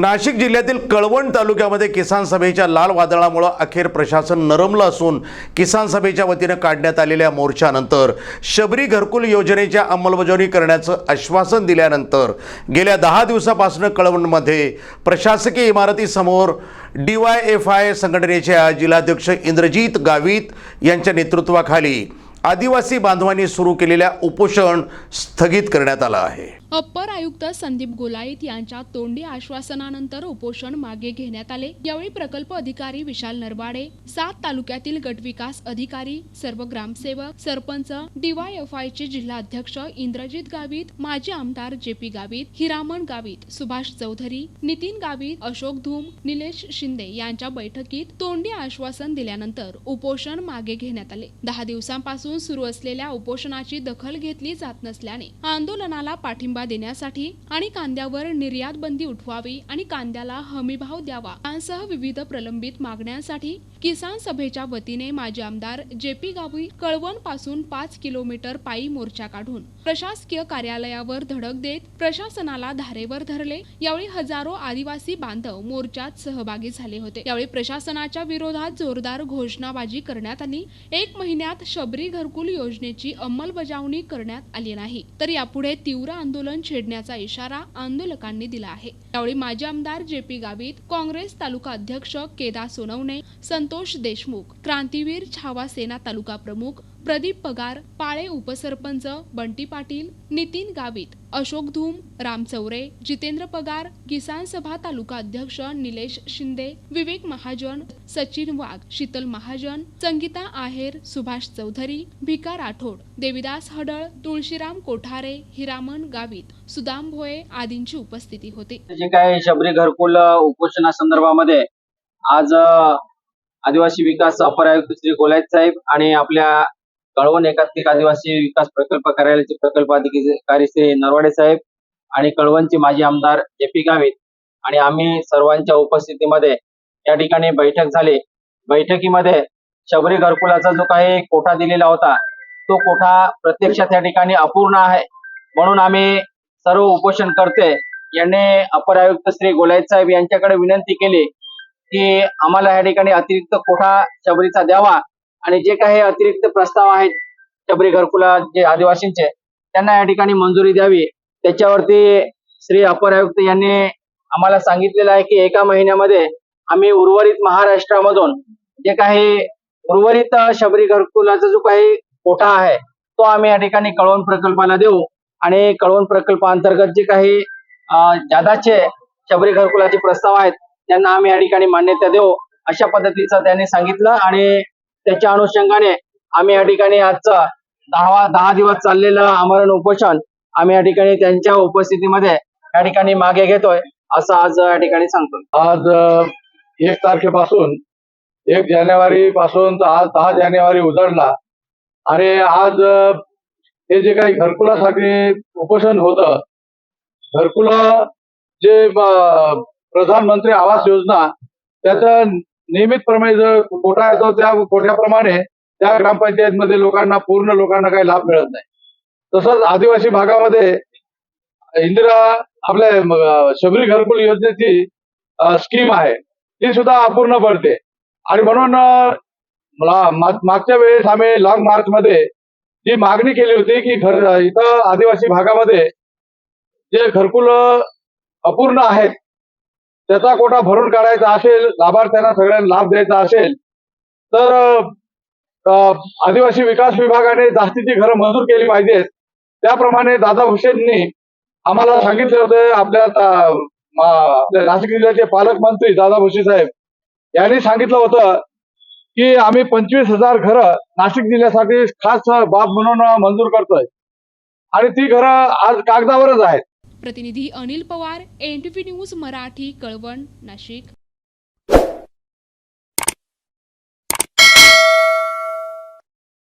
नाशिक जिल्ह्यातील कळवण तालुक्यामध्ये किसान सभेच्या लाल वादळामुळे अखेर प्रशासन नरमलं असून किसान सभेच्या वतीनं काढण्यात आलेल्या मोर्चानंतर शबरी घरकुल योजनेच्या अंमलबजावणी करण्याचं आश्वासन दिल्यानंतर गेल्या 10 दिवसापासून कळवणमध्ये प्रशासकीय इमारतीसमोर DYFI संघटनेच्या जिल्हाध्यक्ष इंद्रजीत गावित यांच्या नेतृत्वाखाली आदिवासी बांधवांनी सुरू केलेल्या उपोषण स्थगित करण्यात आलं आहे। अप्पर आयुक्त संदीप गोलाईत यांच्या तोंडी आश्वासनानंतर उपोषण मागे घेण्यात आले। यावेळी प्रकल्प अधिकारी विशाल नरवाडे, 7 तालुक्यातील गटविकास अधिकारी, सर्व ग्रामसेवक, सरपंच, DYFI चे जिल्हा अध्यक्ष इंद्रजीत गावित, माजी आमदार JP गावित, हिरामण गावित, सुभाष चौधरी, नितीन गावित, अशोक धूम, निलेश शिंदे यांच्या बैठकीत तोंडी आश्वासन दिल्यानंतर उपोषण मागे घेण्यात आले। 10 दिवसांपासून सुरू असलेल्या उपोषणाची दखल घेतली जात नसल्याने आंदोलनाला पाठिंबा देण्यासाठी आणि कांद्यावर निर्यात बंदी उठवावी आणि कांद्याला हमीभाव द्यावा यांसह विविध प्रलंबित मागण्यांसाठी किसान सभेच्या वतीने माजी आमदार JP गावित कळवण पासून 5 किलोमीटर पायी मोर्चा काढून प्रशासकीय कार्यालयावर धडक देत प्रशासनाला धारेवर धरले। यावेळी हजारो आदिवासी बांधव मोर्चात सहभागी झाले होते। यावेळी प्रशासनाच्या विरोधात जोरदार घोषणाबाजी करण्यात आली। 1 महिन्यात शबरी घरकुल योजनेची अंमलबजावणी करण्यात आली नाही तर यापुढे तीव्र आंदोलन छेडण्याचा इशारा आंदोलकांनी दिला आहे। यावेळी माजी आमदार JP गावित, काँग्रेस तालुका अध्यक्ष केदार सोनवणे, संतोष देशमुख, क्रांतीवीर छावा सेना तालुका प्रमुख प्रदीप पगार, पाळे उपसरपंच बंटी पाटील, नितीन गावित, अशोक धूम, राम चौरे, जितेंद्र पगार, किसान सभा तालुका अध्यक्ष निलेश शिंदे, विवेक महाजन, सचिन वाघ, शीतल महाजन, संगीता आहेर, सुभाष चौधरी, भिका राठोड, देविदास हडळ, तुळशीराम कोठारे, हिरामण गावित, सुदाम भोये आदींची उपस्थिती होती। जे काय शबरी घरकुल उपोषणा संदर्भामध्ये आज आदिवासी विकास अपर आयुक्त श्री गोलाईत साहेब आणि आपल्या कळवण एकात्मिक आदिवासी विकास प्रकल्प कार्यालयाचे प्रकल्प अधिकारी श्री नरवाडे साहेब आणि कळवणचे माजी आमदार JP गावित आणि आम्ही सर्वांच्या उपस्थितीमध्ये या ठिकाणी बैठक झाली। बैठकीमध्ये शबरी घरकुलाचा जो काही कोठा दिलेला होता तो कोठा प्रत्यक्षात या ठिकाणी अपूर्ण आहे, म्हणून आम्ही सर्व उपोषणकर्ते यांनी अपर आयुक्त श्री गोलाईत साहेब यांच्याकडे विनंती केली की आम्हाला या ठिकाणी अतिरिक्त कोठा शबरीचा द्यावा आणि जे काही अतिरिक्त प्रस्ताव आहेत शबरी घरकुला जे आदिवासींचे त्यांना या ठिकाणी मंजुरी द्यावी। त्याच्यावरती श्री अपर आयुक्त यांनी आम्हाला सांगितलेलं आहे की 1 महिन्यामध्ये आम्ही उर्वरित महाराष्ट्रामधून जे काही उर्वरित शबरी घरकुलाचा जो काही कोठा आहे तो आम्ही या ठिकाणी कळवण प्रकल्पाला देऊ आणि कळवण प्रकल्पाअंतर्गत जे काही जादाचे शबरी घरकुलाचे प्रस्ताव आहेत त्यांना आम्ही या ठिकाणी मान्यता देऊ अशा पद्धतीचं त्यांनी सांगितलं आणि त्याच्या अनुषंगाने आम्ही या ठिकाणी आजचं 10 दिवस चाललेलं आमरण उपोषण आम्ही या ठिकाणी त्यांच्या उपस्थितीमध्ये या ठिकाणी मागे घेतोय असं आज या ठिकाणी सांगतो। आज 1 तारखेपासून 1 जानेवारी पासून तर आज 10 जानेवारी उजळला आणि आज हे जे काही घरकुलासाठी उपोषण होतं, घरकुल जे प्रधानमंत्री आवास योजना त्याचा नियमितप्रमाणे जो कोठा येतो त्या कोठ्याप्रमाणे त्या ग्रामपंचायतमध्ये पूर्ण लोकांना काही लाभ मिळत नाही। तसंच आदिवासी भागामध्ये आपल्या शबरी घरकुल योजनेची स्कीम आहे ती सुद्धा अपूर्ण पडते आणि म्हणून मागच्या वेळेस आम्ही लॉंग मार्च मध्ये जी मागणी केली होती की इथं आदिवासी भागामध्ये जे घरकुल अपूर्ण आहेत त्याचा कोटा भरून काढायचा असेल, लाभार्थ्यांना सगळ्यांना लाभ द्यायचा असेल तर आदिवासी विकास विभागाने जास्तीची घरं मंजूर केली पाहिजेत। त्याप्रमाणे दादा भुसेंनी आम्हाला सांगितले होते, आपल्या नाशिक जिल्ह्याचे पालकमंत्री दादा भुसे साहेब यांनी सांगितलं होतं की आम्ही 25,000 घरं नाशिक जिल्ह्यासाठी खास बाब म्हणून मंजूर करतोय आणि ती घरं आज कागदावरच आहेत। प्रतिनिधी अनिल पवार, NTV न्यूज मराठी, कळवण, नाशिक।